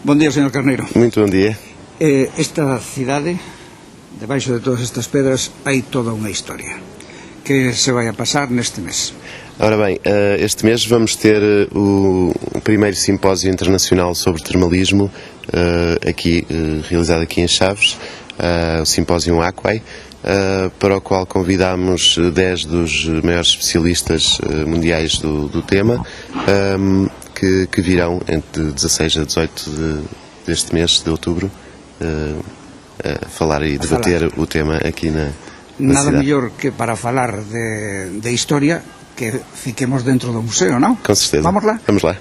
Bom día, señor Carneiro. Muito bom dia. Esta cidade, debaixo de todas estas pedras, hai toda unha historia. Que se vai a pasar neste mes? Ora bem, este mês vamos ter o primeiro simpósio internacional sobre termalismo, realizado aqui em Chaves, o simpósio Aquae, para o qual convidámos 10 dos maiores especialistas mundiais do tema, que virão entre 16 a 18 deste mês de outubro a falar e debater o tema aqui na Nada cidade. mellor que para falar de historia que fiquemos dentro do museo, non? Com certeza. Vamos lá? Vamos lá.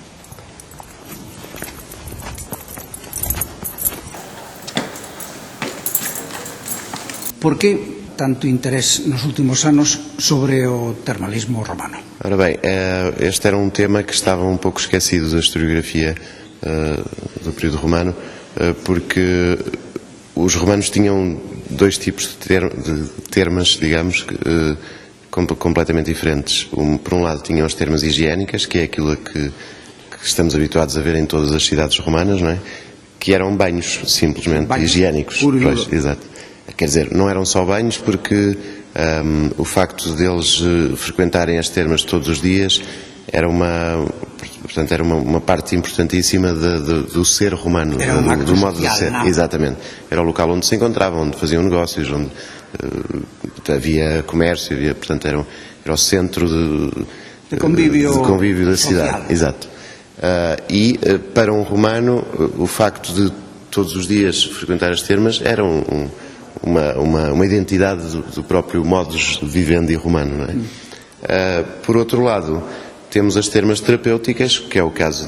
Por que tanto interés nos últimos anos sobre o termalismo romano? Ora bem, este era um tema que estava um pouco esquecido da historiografia do período romano, porque os romanos tinham dois tipos de termas, digamos, completamente diferentes. Por um lado tinham as termas higiênicas, que é aquilo que estamos habituados a ver em todas as cidades romanas, não é? Que eram banhos, simplesmente, banhos higiênicos. Pois, exato. Quer dizer, não eram só banhos, porque o facto deles frequentarem as termas todos os dias era uma parte importantíssima do ser romano, do modo de ser. Não. Exatamente. Era o local onde se encontravam, onde faziam negócios, onde havia comércio, portanto era o centro de convívio da cidade. Exato. E para um romano, o facto de todos os dias frequentar as termas era uma identidade do próprio modus vivendi romano, não é? Por outro lado, temos as termas terapêuticas, que é o caso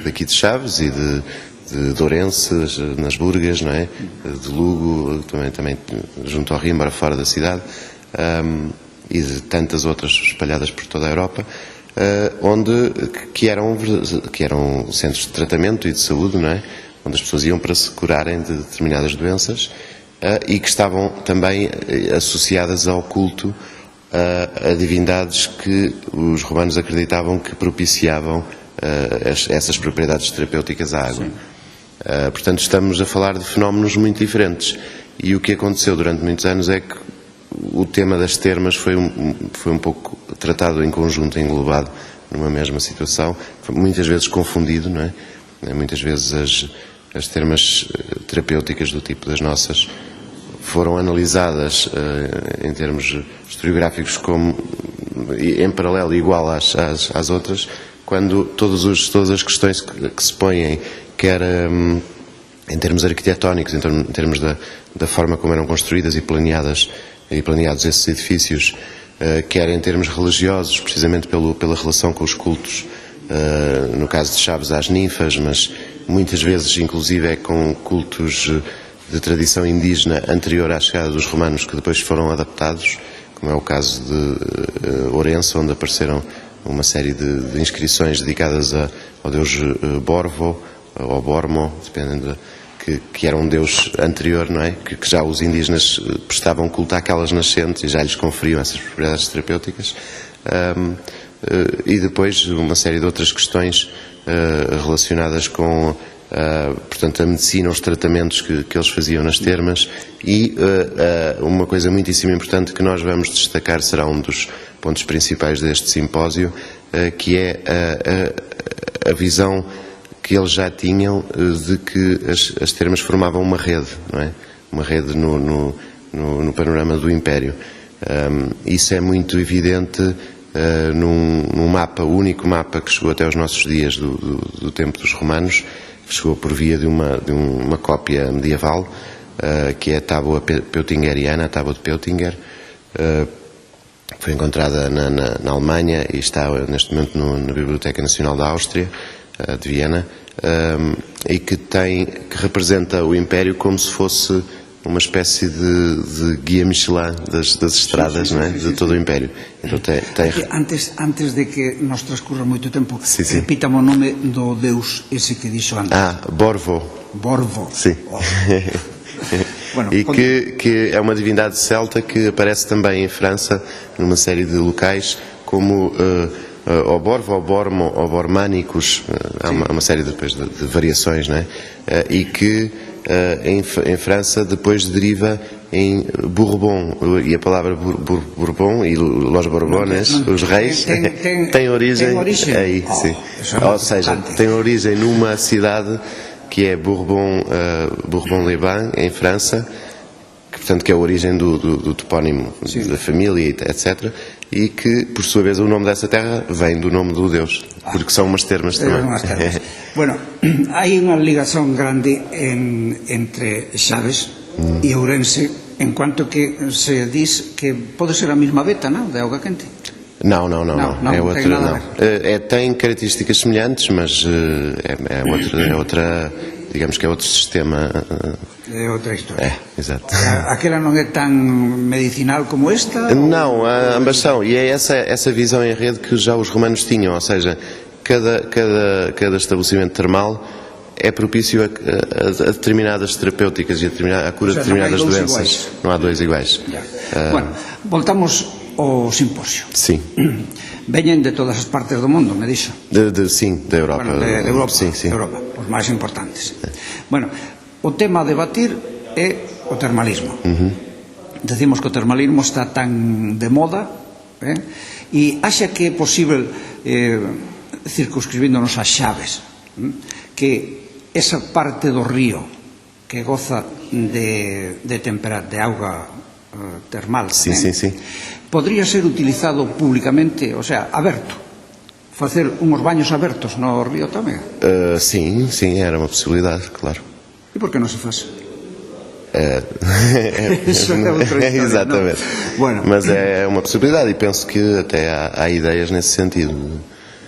daqui de Chaves e de Ourense, nas Burgas, não é? De Lugo, também junto ao Rio, embora fora da cidade, e de tantas outras espalhadas por toda a Europa, que eram centros de tratamento e de saúde, não é? Onde as pessoas iam para se curarem de determinadas doenças, e que estavam também associadas ao culto a divindades que os romanos acreditavam que propiciavam essas propriedades terapêuticas à água. Portanto, estamos a falar de fenómenos muito diferentes. E o que aconteceu durante muitos anos é que o tema das termas foi um pouco tratado em conjunto, englobado numa mesma situação, muitas vezes confundido, não é? Muitas vezes as termas terapêuticas do tipo das nossas foram analisadas em termos historiográficos como em paralelo igual às outras, quando todas as questões que se põem, quer em termos arquitetónicos, em termos da forma como eram construídas e planeados esses edifícios, quer em termos religiosos, precisamente pela relação com os cultos, no caso de Chaves às ninfas, mas muitas vezes inclusive com cultos de tradição indígena anterior à chegada dos romanos, que depois foram adaptados, como é o caso de Ourense, onde apareceram uma série de inscrições dedicadas ao deus Borvo, ou Bormo, dependendo que era um deus anterior, não é? Que já os indígenas prestavam culto àquelas nascentes e já lhes conferiam essas propriedades terapêuticas. E depois uma série de outras questões relacionadas com portanto, a medicina, os tratamentos que eles faziam nas termas, e uma coisa muitíssimo importante que nós vamos destacar, será um dos pontos principais deste simpósio, que é a visão que eles já tinham de que as termas formavam uma rede, não é? Uma rede no panorama do Império. Isso é muito evidente num mapa, o único mapa que chegou até aos nossos dias do tempo dos romanos, que chegou por via de uma cópia medieval, que é a tábua peutingeriana, a tábua de Peutinger, foi encontrada na Alemanha e está neste momento na Biblioteca Nacional da Áustria, de Viena, e que representa o Império como se fosse uma espécie de guia Michelin das estradas, não é? De todo o Império. Então antes de que nos transcurra moito tempo, repítame o nome do deus ese que dixo antes. Borvo. Borvo. Sim. Oh. Bueno, e que é uma divindade celta que aparece também em França, numa série de locais, como Oborvo, Obormo, Obormanicus, há uma série depois de variações, não é? E que em França depois deriva em Bourbon, e a palavra Bourbon e los Borbones, os reis, tem origem aí, sim. Ou seja, tem origem numa cidade que é Bourbon-les-Bains, em França, que, portanto, que é a origem do topónimo da família, etc., e que, por sua vez, o nome dessa terra vem do nome do Deus, porque são umas termas também. Bueno, hai unha ligación grande entre Chaves e Ourense, en cuanto que se diz que pode ser a mesma veta, non? De auga quente. Não, é outra, não. Tem características semelhantes, mas é outra, digamos que é outro sistema. É outra história. Exato. Aquela não é tão medicinal como esta? Não, ambas são, e é essa visão em rede que já os romanos tinham, ou seja, cada estabelecimento termal é propício a determinadas terapêuticas e a cura de determinadas doenças. Não há dois iguais. Bueno, voltamos ao simpósio. Sim. Veñen de todas as partes do mundo, me dixo. Sim, da Europa. Bueno, de Europa, sim. Europa, os máis importantes. Bueno, o tema a debatir é o termalismo. Decimos que o termalismo está tan de moda, e axa que é posible, circunscribíndonos a Chaves, que esa parte do río que goza de auga termal, sí. podría ser utilizado públicamente, o sea, aberto, facer unhos baños abertos no río tamén? Sim, era unha posibilidade, claro. E por que non se faz? Isso é outra história. Exatamente. Bueno. Mas é uma possibilidade e penso que até há ideias nesse sentido.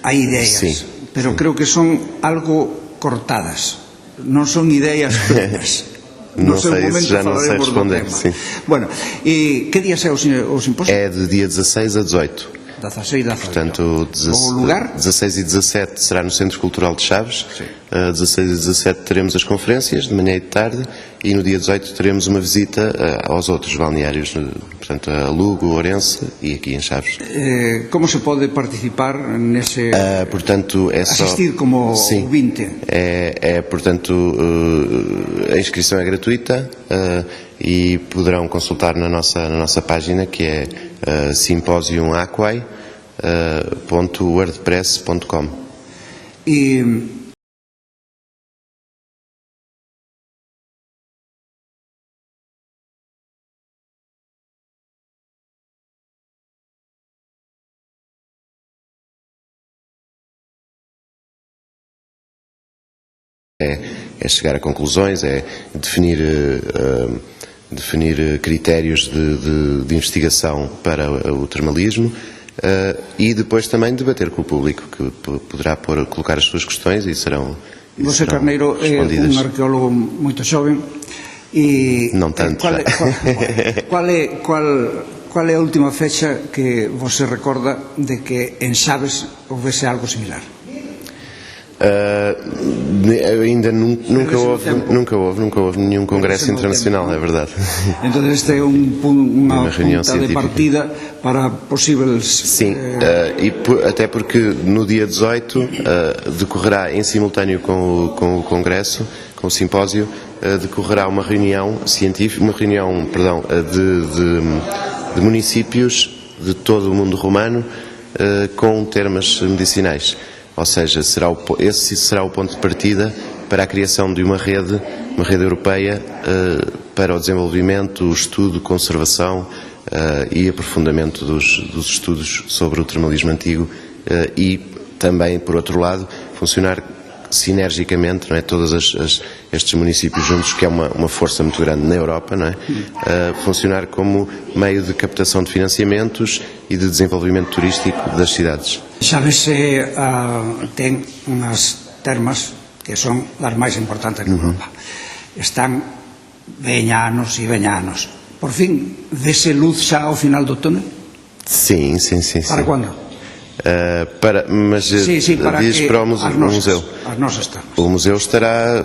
Há ideias, sim, pero creo que son algo cortadas, non son ideias pretas. Não sei, isso já não sei responder. Sim. Bueno, e que días é o simpósio? É de dia 16 a 18. 16 a 18. Portanto, o lugar? 16 e 17 será no Centro Cultural de Chaves. 16 e 17 teremos as conferências, de manhã e de tarde, e no dia 18 teremos uma visita aos outros balneários, portanto, a Lugo, Ourense e aqui em Chaves. Como se pode participar nesse... portanto, é só... Assistir como ouvinte? Portanto, a inscrição é gratuita e poderão consultar na nossa página, que é symposiumaquai.wordpress.com. É chegar a conclusões, é definir critérios de investigação para o termalismo e depois também debater com o público, que poderá colocar as suas questões e serão Você, Carneiro, é um arqueólogo muito jovem e... Não tanto. Qual é a última fecha que você recorda de que en Chaves houvesse algo similar? Ainda nunca houve nenhum congresso internacional, é verdade. Então este é uma punta de partida para possíveis... Sim, até porque no dia 18 decorrerá em simultâneo com o congresso, com o simpósio, decorrerá uma reunião científica, de municípios de todo o mundo romano com termas medicinais. Ou seja, esse será o ponto de partida para a criação de uma rede europeia para o desenvolvimento, o estudo, conservação e aprofundamento dos estudos sobre o termalismo antigo e também, por outro lado, funcionar sinergicamente, não é? Todos estes municípios juntos, que é uma força muito grande na Europa, não é? Funcionar como meio de captação de financiamentos e de desenvolvimento turístico das cidades. Chaves ten unhas termas que son as máis importantes na Europa. Están veñanos e veñanos. Por fin, vese luz xa ao final do túnel? Sim. Para cando? Mas diz para o museu. As nossas termas. O museu estará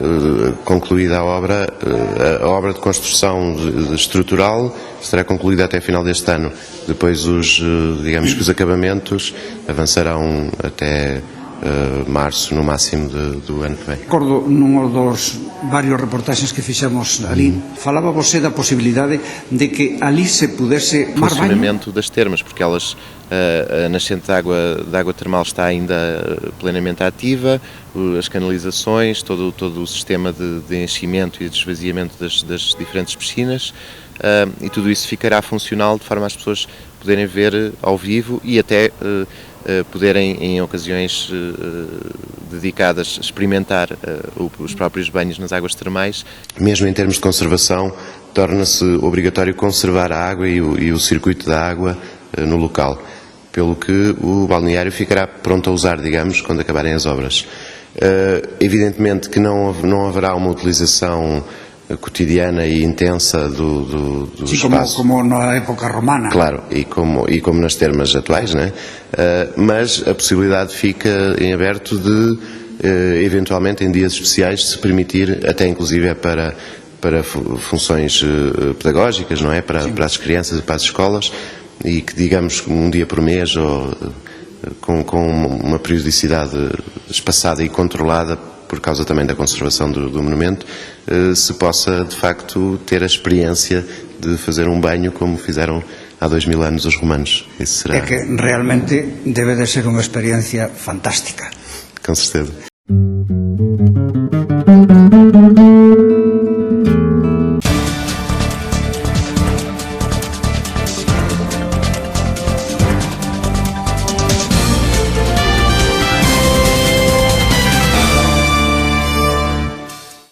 concluída a obra de construção estrutural estará concluída até final deste ano. Depois digamos que os acabamentos avançarão até março, no máximo, do ano que vem. Recordo num dos varios reportaxes que fixemos ali, falaba você da posibilidade de que ali se pudesse mar baño. Funcionamento das termas, porque elas, a nascente da água termal está ainda plenamente ativa, as canalizações, todo o sistema de enchimento e de esvaziamento das diferentes piscinas, e tudo isso ficará funcional de forma a as pessoas poderem ver ao vivo e até poderem, em ocasiões dedicadas, experimentar os próprios banhos nas águas termais. Mesmo em termos de conservação, torna-se obrigatório conservar a água e o circuito da água no local, pelo que o balneário ficará pronto a usar, digamos, quando acabarem as obras. Evidentemente que não haverá uma utilização cotidiana e intensa do espaço. Como na época romana. Claro, e como nas termas atuais, né? Mas a possibilidade fica em aberto de, eventualmente, em dias especiais, se permitir, até inclusive para funções pedagógicas, não é? Para as crianças e para as escolas, e que, digamos, um dia por mês, ou com uma periodicidade espaçada e controlada, por causa também da conservação do monumento, se possa, de facto, ter a experiência de fazer um banho como fizeram há 2000 anos os romanos. Isso será... É que realmente debe de ser uma experiência fantástica. Com certeza.